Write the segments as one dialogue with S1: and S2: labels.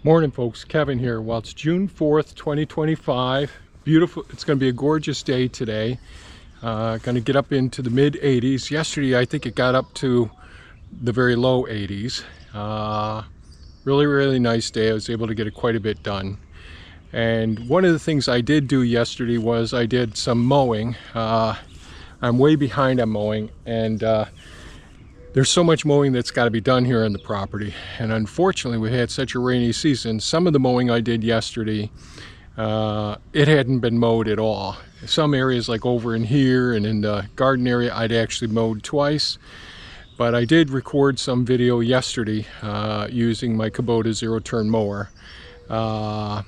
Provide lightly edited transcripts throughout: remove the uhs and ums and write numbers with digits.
S1: Morning folks, Kevin here. Well, it's June 4th, 2025. Beautiful. It's going to be a gorgeous day today. Going to get up into the mid 80s. Yesterday I think it got up to the very low 80s. Really nice day. I was able to get quite a bit done. And one of the things I did do yesterday was I did some mowing. I'm way behind on mowing, and there's so much mowing that's got to be done here on the property, and unfortunately we had such a rainy season. Some of the mowing I did yesterday, it hadn't been mowed at all. Some areas, like over in here and in the garden area, I'd actually mowed twice. But I did record some video yesterday using my Kubota zero-turn mower. But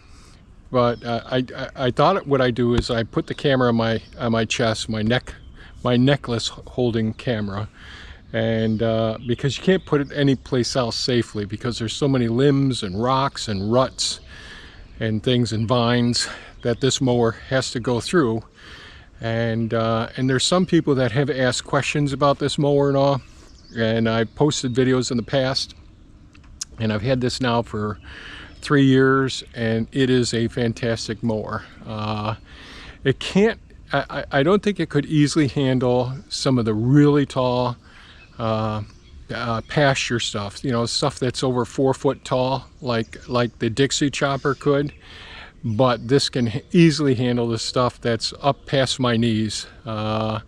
S1: I thought what I do is I put the camera on my chest, my necklace holding camera. And because you can't put it anyplace else safely, because there's so many limbs and rocks and ruts and things and vines that this mower has to go through. And there's some people that have asked questions about this mower and all, and I posted videos in the past, and I've had this now for 3 years, and it is a fantastic mower. It can't, I don't think it could easily handle some of the really tall pasture stuff, you know, stuff that's over 4 foot tall, like the Dixie chopper could. But this can easily handle the stuff that's up past my knees, and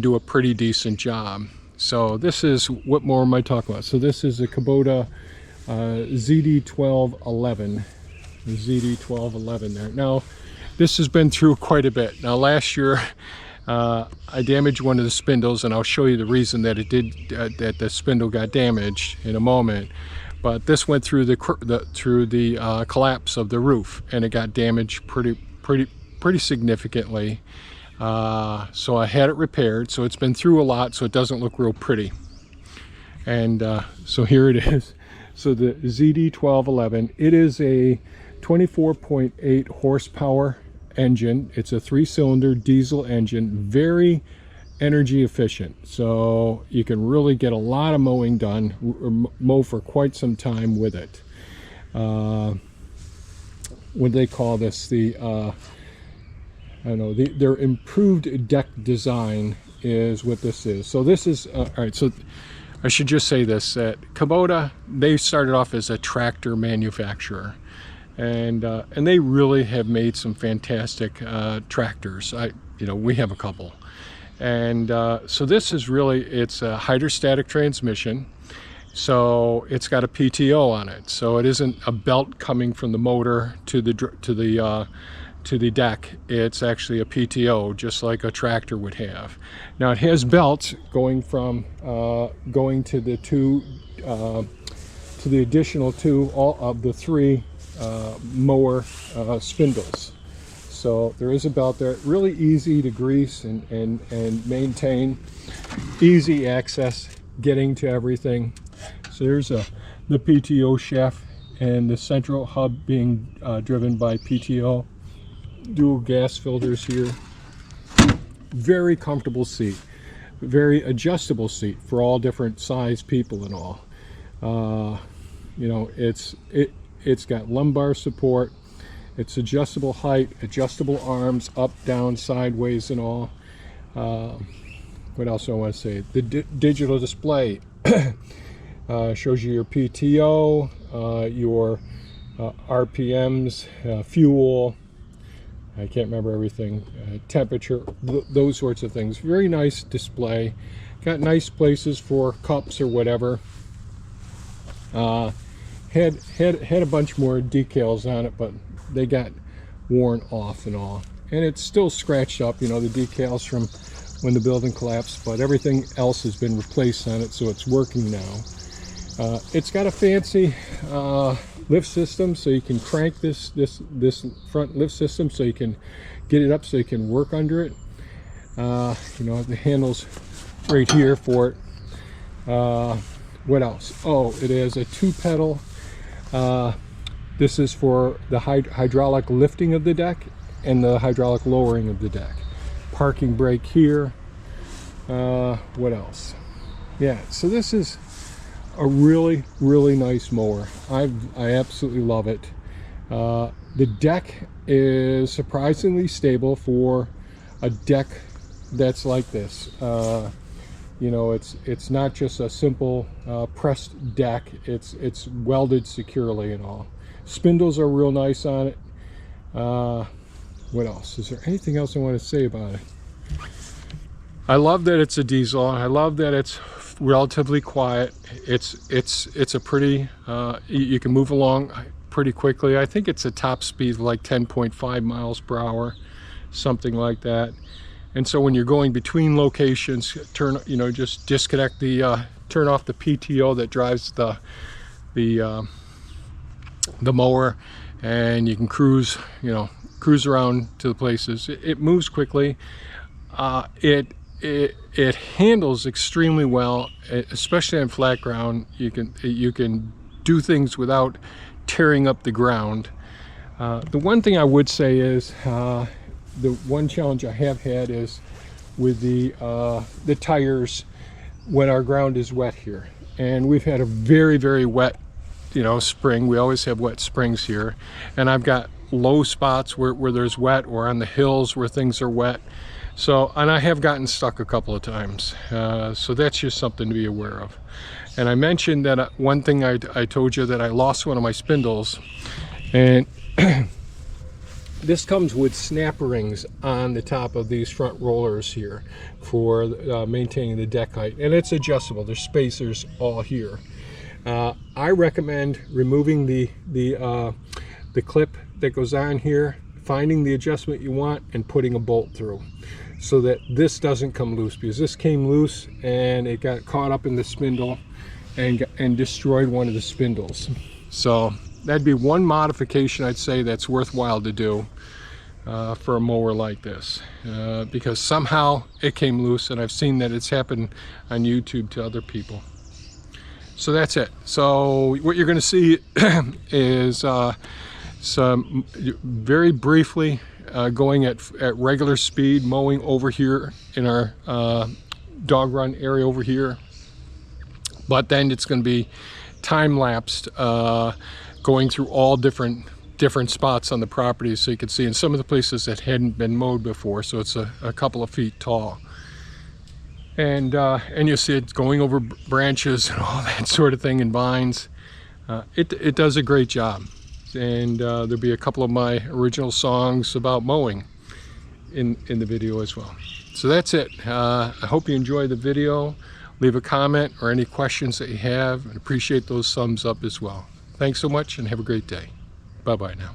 S1: do a pretty decent job. So this is, what more am I talking about? So this is a Kubota ZD1211 ZD1211 there. Now this has been through quite a bit. Now last year I damaged one of the spindles, and I'll show you the reason that it did, that the spindle got damaged in a moment. But this went through the collapse of the roof, and it got damaged pretty significantly. So I had it repaired. So it's been through a lot, so it doesn't look real pretty. And so here it is. So the ZD1211, it is a 24.8 horsepower engine. It's a 3-cylinder diesel engine, very energy efficient, so you can really get a lot of mowing done, mow for quite some time with it. What do they call this? I don't know, their improved deck design is what this is. So this is all right. So I should just say this, that Kubota, they started off as a tractor manufacturer, and they really have made some fantastic tractors. We have a couple. And so this is really, it's a hydrostatic transmission, so it's got a PTO on it, so it isn't a belt coming from the motor to the deck. It's actually a PTO, just like a tractor would have. Now it has belts going from going to the additional two, all of the 3 mower spindles. So there is a belt there, really easy to grease and maintain, easy access getting to everything. So there's the PTO shaft and the central hub being driven by PTO. Dual gas filters here. Very comfortable seat, very adjustable seat for all different size people and all. It's got lumbar support. It's adjustable height, adjustable arms, up, down, sideways, and all. What else do I want to say? The digital display shows you your PTO, your RPMs, fuel. I can't remember everything. Temperature, those sorts of things. Very nice display. Got nice places for cups or whatever. Had a bunch more decals on it, but they got worn off and all, and it's still scratched up, you know, the decals from when the building collapsed, but everything else has been replaced on it, so it's working now. It's got a fancy lift system, so you can crank this front lift system, so you can get it up so you can work under it. The handles right here for it. What else? Oh, it is a 2-pedal. This is for the hydraulic lifting of the deck and the hydraulic lowering of the deck. Parking brake here. What else? Yeah, so this is a really, really nice mower. I absolutely love it. The deck is surprisingly stable for a deck that's like this. You know, it's not just a simple pressed deck. It's welded securely and all. Spindles are real nice on it. What else? Is there anything else I want to say about it? I love that it's a diesel. I love that it's relatively quiet. It's a pretty you can move along pretty quickly. I think it's a top speed of like 10.5 miles per hour, something like that. And so when you're going between locations, just disconnect the turn off the PTO that drives the mower, and you can cruise around to the places. It moves quickly. It handles extremely well, especially on flat ground. You can do things without tearing up the ground. The one thing I would say is the one challenge I have had is with the tires when our ground is wet here, and we've had a very, very wet spring. We always have wet springs here, and I've got low spots where there's wet, or on the hills where things are wet. So, and I have gotten stuck a couple of times. So that's just something to be aware of. And I mentioned that one thing I told you, that I lost one of my spindles, and this comes with snap rings on the top of these front rollers here for maintaining the deck height, and it's adjustable. There's spacers all here. I recommend removing the clip that goes on here, finding the adjustment you want, and putting a bolt through, so that this doesn't come loose, because this came loose and it got caught up in the spindle and destroyed one of the spindles. So that'd be one modification I'd say that's worthwhile to do for a mower like this, because somehow it came loose, and I've seen that it's happened on YouTube to other people. So that's it. So what you're going to see is some very briefly going at regular speed, mowing over here in our dog run area over here, but then it's going to be time-lapsed, going through all different spots on the property, so you can see in some of the places that hadn't been mowed before. So it's a couple of feet tall, and you'll see it going over branches and all that sort of thing, and vines. It does a great job. And there'll be a couple of my original songs about mowing in the video as well. So that's it. I hope you enjoyed the video. Leave a comment or any questions that you have, and appreciate those thumbs up as well. Thanks so much, and have a great day. Bye-bye now.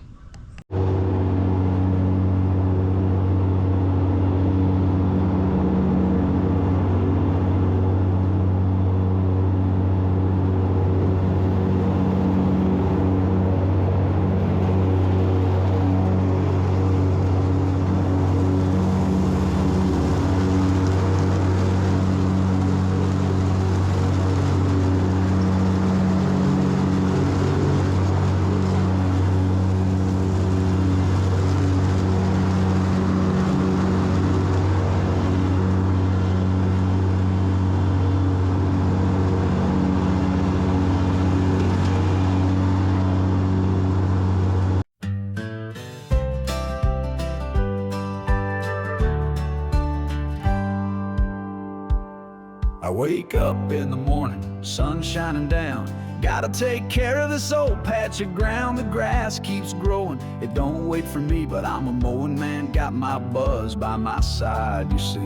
S2: I wake up in the morning, sun shining down. Gotta take care of this old patch of ground. The grass keeps growing, it don't wait for me, but I'm a mowing man, got my buzz by my side, you see.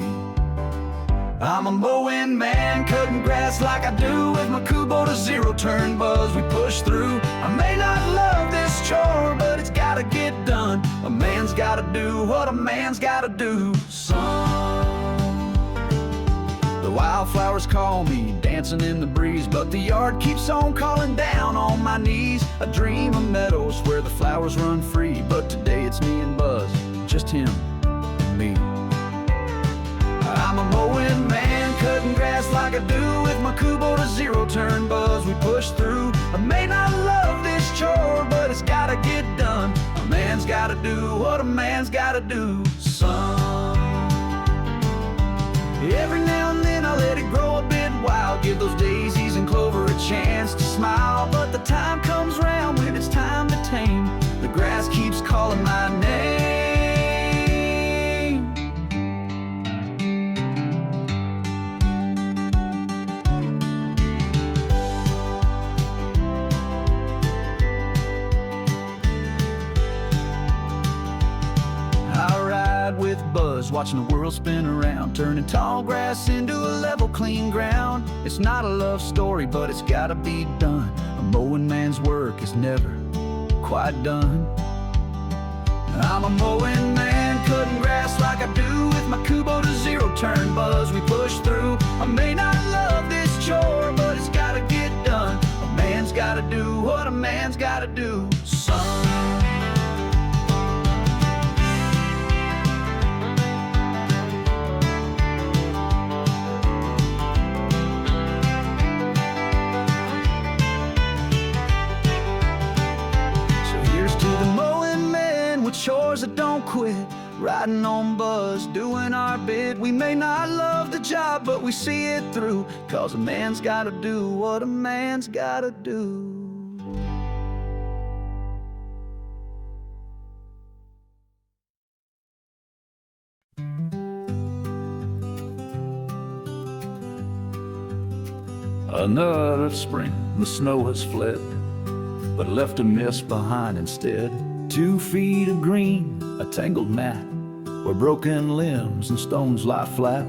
S2: I'm a mowing man, cutting grass like I do with my Kubota zero-turn buzz. We push through. I may not love this chore, but it's gotta get done. A man's gotta do what a man's gotta do, son. The wildflowers call me, dancing in the breeze, but the yard keeps on calling down on my knees. I dream of meadows where the flowers run free, but today it's me and Buzz, just him and me. I'm a mowing man, cutting grass like I do with my Kubota zero-turn buzz. We push through. I may not love this chore, but it's gotta get done. A man's gotta do what a man's gotta do, son. Every now and then I let it grow a bit wild, give those daisies and clover a chance. all, but the time comes round when it's time to tame. The grass keeps calling my name. With buzz, watching the world spin around, turning tall grass into a level, clean ground. It's not a love story, but it's gotta be done. A mowing man's work is never quite done. I'm a mowing man, cutting grass like I do with my Kubota zero-turn buzz. We push through. I may not love this chore, but it's gotta get done. A man's gotta do what a man's gotta do, son. Chores that don't quit, riding on buzz, doing our bit. We may not love the job, but we see it through, 'cause a man's gotta do what a man's gotta do. Another spring, the snow has fled, but left a mist behind instead. 2 feet of green, a tangled mat, where broken limbs and stones lie flat.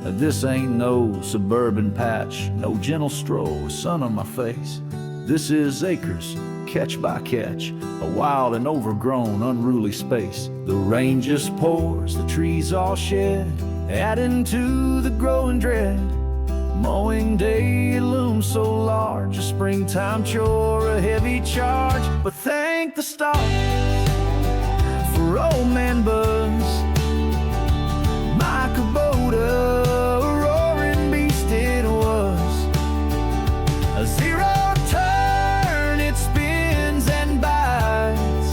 S2: This ain't no suburban patch, no gentle stroll with sun on my face. This is acres, catch by catch, a wild and overgrown, unruly space. The rain just pours, the trees all shed, adding to the growing dread. Mowing day, it looms so large, a springtime chore, a heavy charge. But thank the stars for old man Buzz, my Kubota, a roaring beast it was. A zero turn, it spins and bites,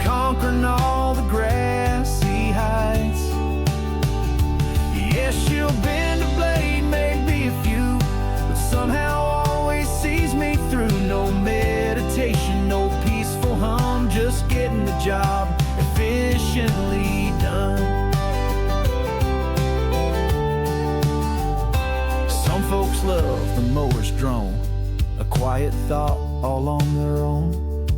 S2: conquering all the grassy heights. Yes, she'll bend a blade, maybe a few, but somehow always sees me through. No meditation, no peaceful hum, just getting the job efficiently done. Some folks love the mower's drone, a quiet thought all on their own.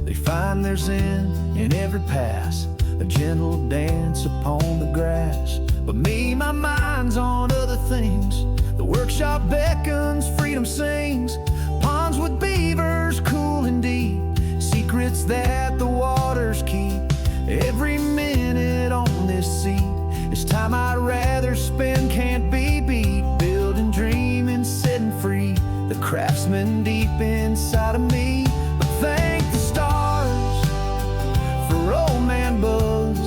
S2: They find their zen in every pass, a gentle dance upon the grass. But me, my mind's on other things. The workshop beckons, freedom sings. Ponds with beavers, cool and deep, secrets that the waters keep. Every minute on this seat is time I'd rather spend, can't be beat. Building, dreaming, setting free the craftsman deep inside of me. But thank the stars for old man Buzz,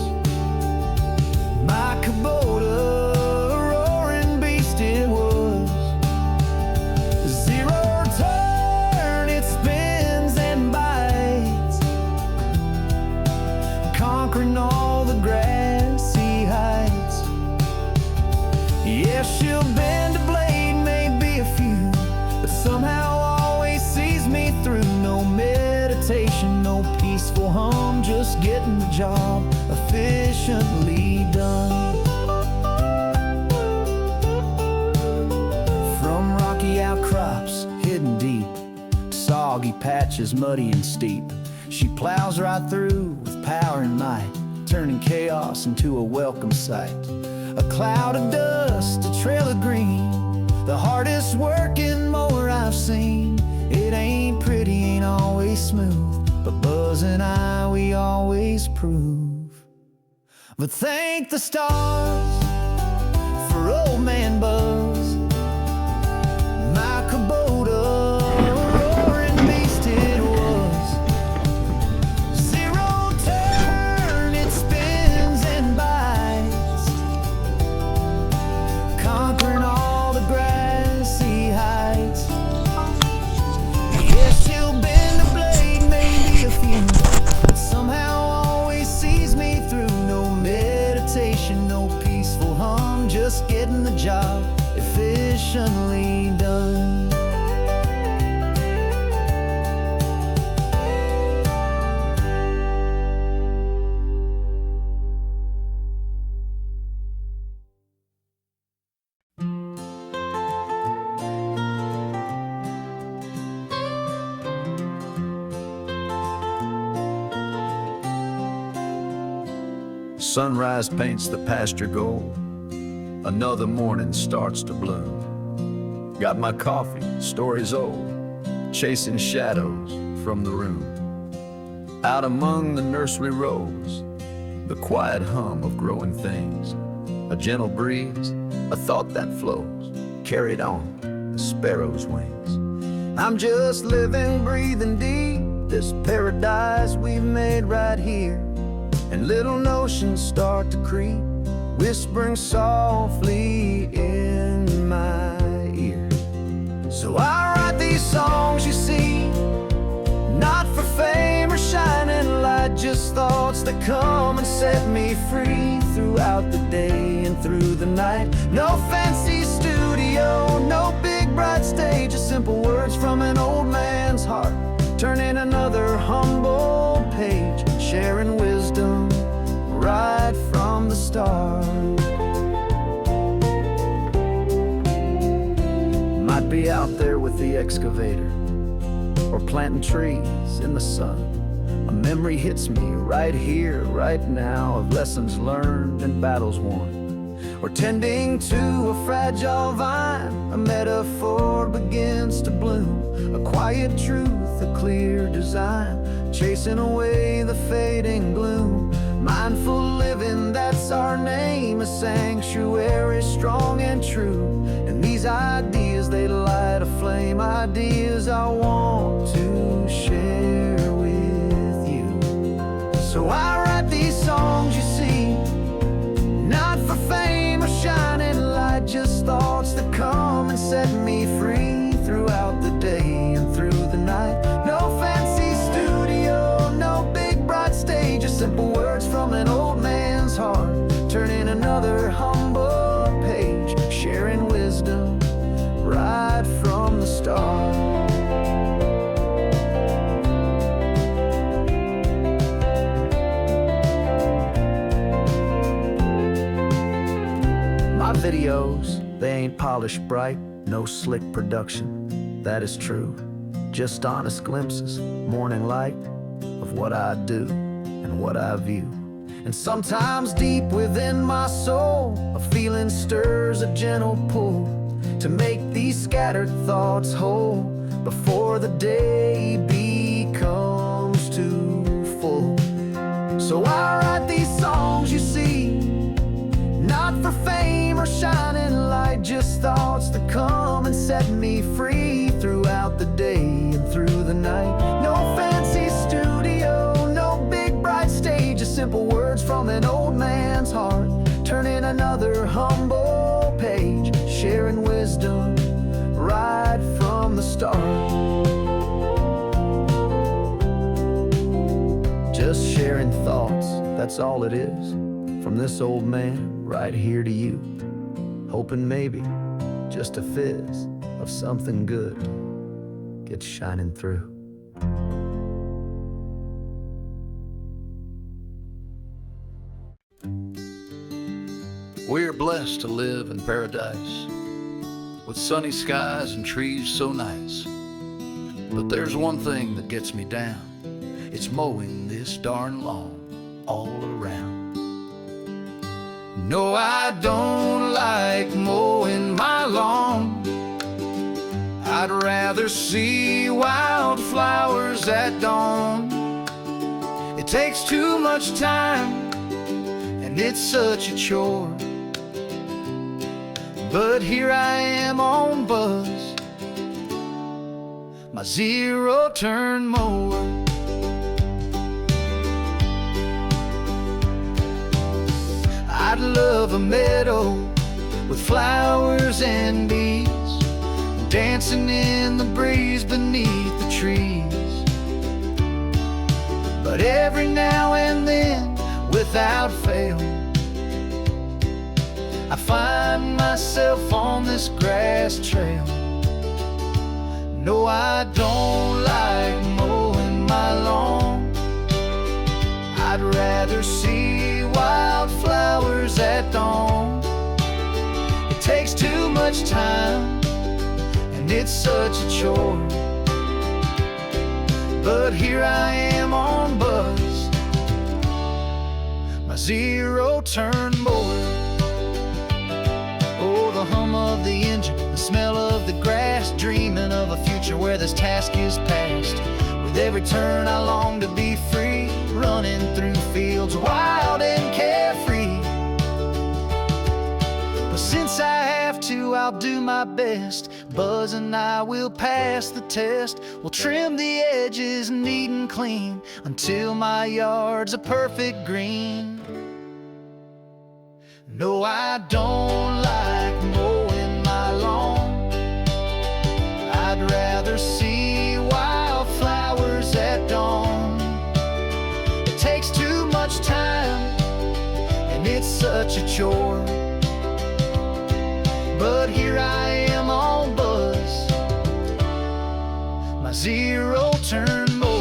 S2: my Kubota, a roaring beast it was. Zero turn, it spins and bites, conquering all the grassy heights. Yes, she'll bend a blade, maybe a few, but somehow always sees me through. No meditation, no peaceful hum, just getting the job efficiently done. From rocky outcrops hidden deep, soggy patches muddy and steep, she plows right through with power and might, turning chaos into a welcome sight. A cloud of dust, a trail of green, the hardest working mower I've seen. It ain't pretty, ain't always smooth, but Buzz and I, we always prove. But thank the stars for old man Buzz, my Kubota, a roaring beast it was. Zero turn, it spins and bites, conquering all the grassy heights. Yes, she'll bend a blade, maybe a few, but somehow always sees me through. No meditation, no peaceful hum, just getting the job Sunrise paints the pasture gold. Another morning starts to bloom. Got my coffee, stories old, chasing shadows from the room. Out among the nursery rows, the quiet hum of growing things. A gentle breeze, a thought that flows, carried on the sparrow's wings. I'm just living, breathing deep, this paradise we've made right here. And little notions start to creep, whispering softly in my ear. So I write these songs, you see, not for fame or shining light, just thoughts that come and set me free throughout the day and through the night. No fancy studio, no big bright stage, just simple words from an old man's heart, turning another humble page, sharing wisdom right from the start. Might be out there with the excavator, or planting trees in the sun. A memory hits me right here, right now, of lessons learned and battles won. Or tending to a fragile vine, a metaphor begins to bloom. A quiet truth, a clear design, chasing away the fading gloom. Mindful living, that's our name, a sanctuary strong and true. And these ideas, they light a flame, ideas I want to share with you. So I write these songs, you see, not for fame or shining light, just thoughts that come and set me free throughout the day and through the night. No fancy studio, no big bright stage, just simple words from an old man's heart, turning another humble page, sharing wisdom right from the start. My videos, they ain't polished bright, no slick production, that is true. Just honest glimpses, morning light, of what I do and what I view. And sometimes deep within my soul, a feeling stirs a gentle pull to make these scattered thoughts whole before the day becomes too full. So I write these songs, you see, not for fame or shining light, just thoughts that come and set me free throughout the day and through the night. No fancy studio, no big bright stage, just simple words from an old man's heart, turning another humble page, sharing wisdom right from the start. Just sharing thoughts, that's all it is, from this old man right here to you, hoping maybe just a fizz of something good gets shining through. We're blessed to live in paradise, with sunny skies and trees so nice. But there's one thing that gets me down, it's mowing this darn lawn all around. No, I don't like mowing my lawn. I'd rather see wildflowers at dawn. It takes too much time, and it's such a chore. But here I am on Buzz, my zero-turn mower. I'd love a meadow with flowers and bees, dancing in the breeze beneath the trees. But every now and then, without fail, I find myself on this grass trail. No, I don't like mowing my lawn. I'd rather see wildflowers at dawn. It takes too much time, and it's such a chore. But here I am on Buzz, my zero-turn mower. Oh, the hum of the engine, the smell of the grass, dreaming of a future where this task is past. With every turn I long to be free, running through fields wild and carefree. But since I have to, I'll do my best. Buzz and I will pass the test. We'll trim the edges neat and clean until my yard's a perfect green. No, I don't like mowing my lawn. I'd rather see wildflowers at dawn. It takes too much time and it's such a chore. But here I am on Buzz, my zero-turn mower.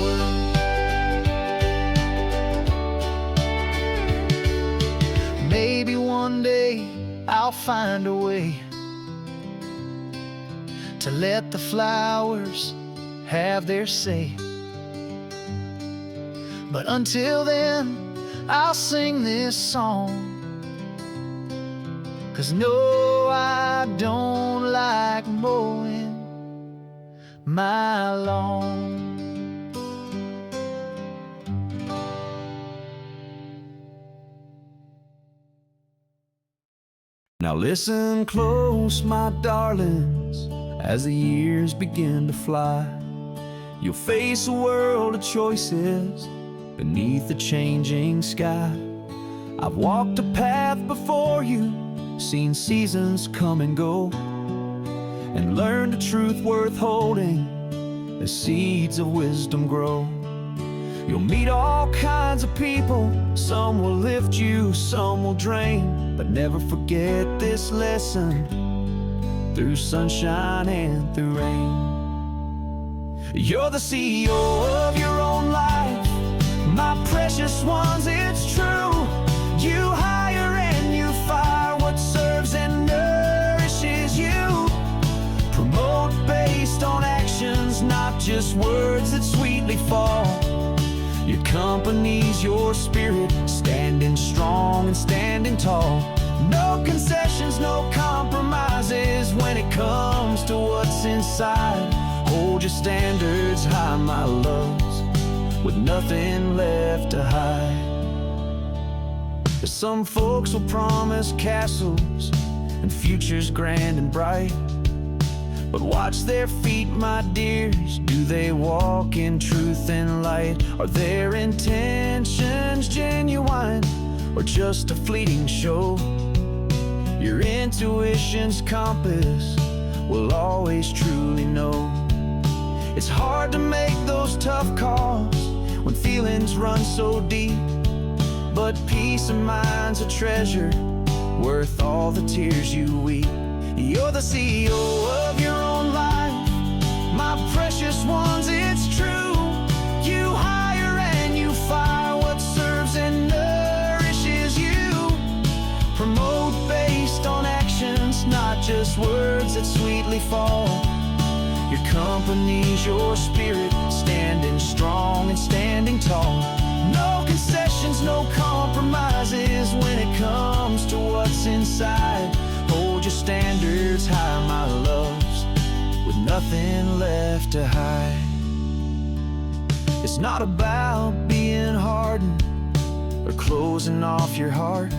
S2: Maybe one day I'll find a way to let the flowers have their say. But until then, I'll sing this song. 'Cause no, I don't like mowing my lawn. Now listen close, my darlings, as the years begin to fly. You'll face a world of choices beneath the changing sky. I've walked a path before you, seen seasons come and go, and learned a truth worth holding as seeds of wisdom grow. You'll meet all kinds of people, some will lift you, some will drain, but never forget this lesson, through sunshine and through rain. You're the CEO of your own life, my precious ones, it's true. You hire and you fire what serves and nourishes you. Promote based on actions, not just words that sweetly fall. Your company's your spirit, standing strong and standing tall. No concessions, no compromises when it comes to what's inside. Hold your standards high, my loves, with nothing left to hide. Some folks will promise castles and futures grand and bright, but watch their feet, my dears. Do they walk in truth and light? Are their intentions genuine or just a fleeting show? Your intuition's compass will always truly know. It's hard to make those tough calls when feelings run so deep, but peace of mind's a treasure worth all the tears you weep. You're the CEO of your own life, my precious ones, it's true. You hire and you fire what serves and nourishes you. Promote based on actions, not just words that sweetly fall. Your company's your spirit, standing strong and standing tall. No concessions, no compromises when it comes to what's inside. Hold your standards high, my loves, with nothing left to hide. It's not about being hardened or closing off your heart,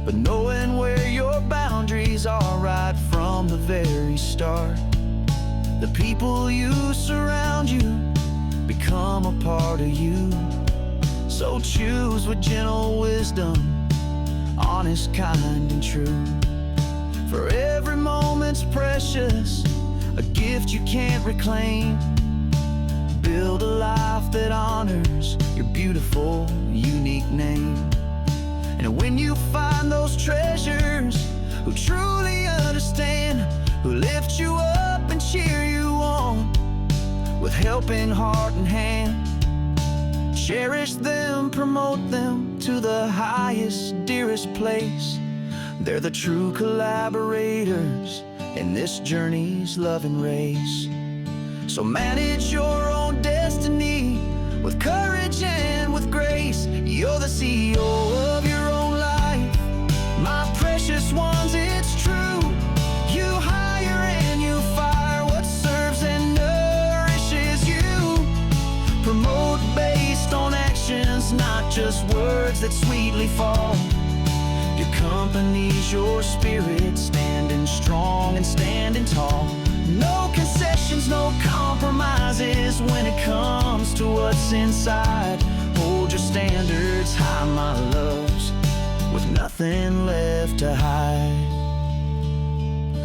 S2: but knowing where your boundaries are right from the very start. The people you surround you become a part of you. So choose with gentle wisdom, honest, kind, and true. For every moment's precious, a gift you can't reclaim. Build a life that honors your beautiful, unique name. And when you find those treasures who truly understand, who lift you up and cheer you on with helping heart and hand, cherish them, promote them to the highest, dearest place. They're the true collaborators in this journey's loving race. So manage your own destiny with courage and with grace. You're the CEO just words that sweetly fall. Your company's your spirit, standing strong and standing tall. No concessions, no compromises when it comes to what's inside. Hold your standards high, my loves, with nothing left to hide.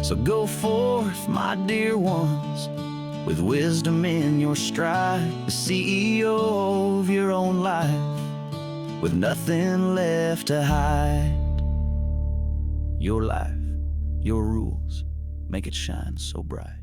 S2: So go forth, my dear ones, with wisdom in your stride, the CEO of your own life, with nothing left to hide. Your life, your rules, make it shine so bright.